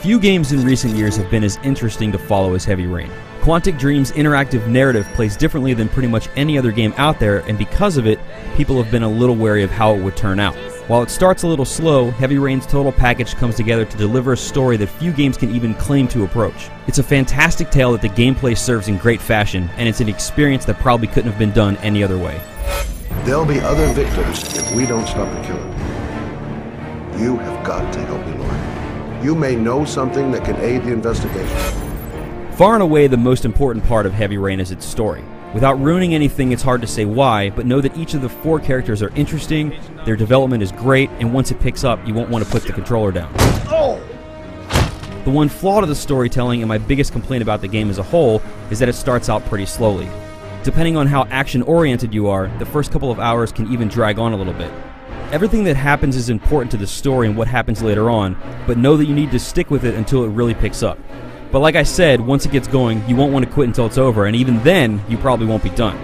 Few games in recent years have been as interesting to follow as Heavy Rain. Quantic Dream's interactive narrative plays differently than pretty much any other game out there, and because of it, people have been a little wary of how it would turn out. While it starts a little slow, Heavy Rain's total package comes together to deliver a story that few games can even claim to approach. It's a fantastic tale that the gameplay serves in great fashion, and it's an experience that probably couldn't have been done any other way. There'll be other victims if we don't stop the killing. You have got to help me, Lord. You may know something that can aid the investigation. Far and away, the most important part of Heavy Rain is its story. Without ruining anything, it's hard to say why, but know that each of the 4 characters are interesting, their development is great, and once it picks up, you won't want to put the controller down. The one flaw to the storytelling, and my biggest complaint about the game as a whole, is that it starts out pretty slowly. Depending on how action-oriented you are, the first couple of hours can even drag on a little bit. Everything that happens is important to the story and what happens later on, but know that you need to stick with it until it really picks up. But like I said, once it gets going, you won't want to quit until it's over, and even then, you probably won't be done.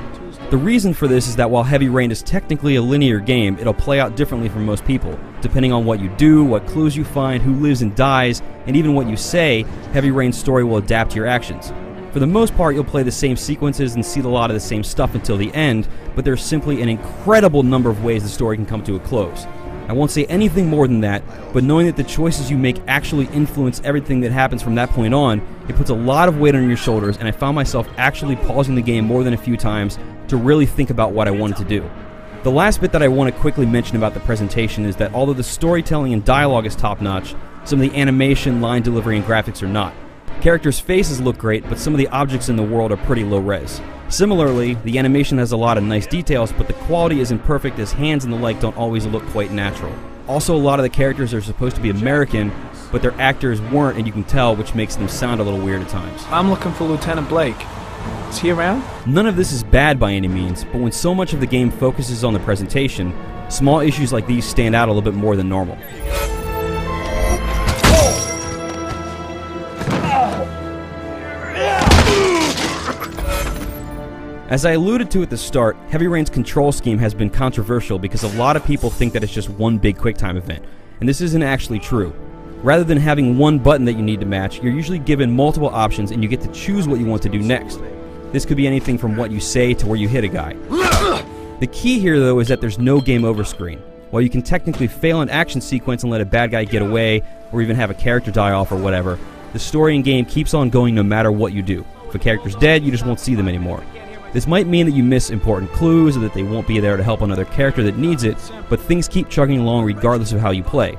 The reason for this is that while Heavy Rain is technically a linear game, it'll play out differently for most people. Depending on what you do, what clues you find, who lives and dies, and even what you say, Heavy Rain's story will adapt to your actions. For the most part, you'll play the same sequences and see a lot of the same stuff until the end, but there's simply an incredible number of ways the story can come to a close. I won't say anything more than that, but knowing that the choices you make actually influence everything that happens from that point on, it puts a lot of weight on your shoulders, and I found myself actually pausing the game more than a few times to really think about what I wanted to do. The last bit that I want to quickly mention about the presentation is that although the storytelling and dialogue is top-notch, some of the animation, line delivery, and graphics are not. Characters' faces look great, but some of the objects in the world are pretty low-res. Similarly, the animation has a lot of nice details, but the quality isn't perfect as hands and the like don't always look quite natural. Also, a lot of the characters are supposed to be American, but their actors weren't, and you can tell, which makes them sound a little weird at times. I'm looking for Lieutenant Blake. Is he around? None of this is bad by any means, but when so much of the game focuses on the presentation, small issues like these stand out a little bit more than normal. As I alluded to at the start, Heavy Rain's control scheme has been controversial because a lot of people think that it's just one big QuickTime event, and this isn't actually true. Rather than having one button that you need to match, you're usually given multiple options and you get to choose what you want to do next. This could be anything from what you say to where you hit a guy. The key here though is that there's no game over screen. While you can technically fail an action sequence and let a bad guy get away, or even have a character die off or whatever, the story in game keeps on going no matter what you do. If a character's dead, you just won't see them anymore. This might mean that you miss important clues or that they won't be there to help another character that needs it, but things keep chugging along regardless of how you play.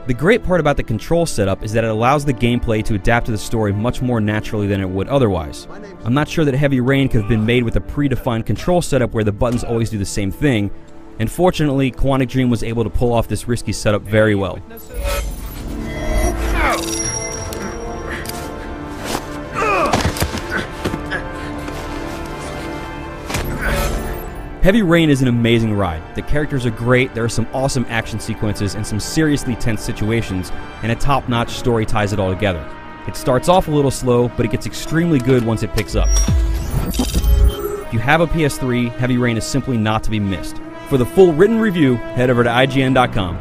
The great part about the control setup is that it allows the gameplay to adapt to the story much more naturally than it would otherwise. I'm not sure that Heavy Rain could have been made with a predefined control setup where the buttons always do the same thing, and fortunately, Quantic Dream was able to pull off this risky setup very well. Heavy Rain is an amazing ride. The characters are great, there are some awesome action sequences and some seriously tense situations, and a top-notch story ties it all together. It starts off a little slow, but it gets extremely good once it picks up. If you have a PS3, Heavy Rain is simply not to be missed. For the full written review, head over to IGN.com.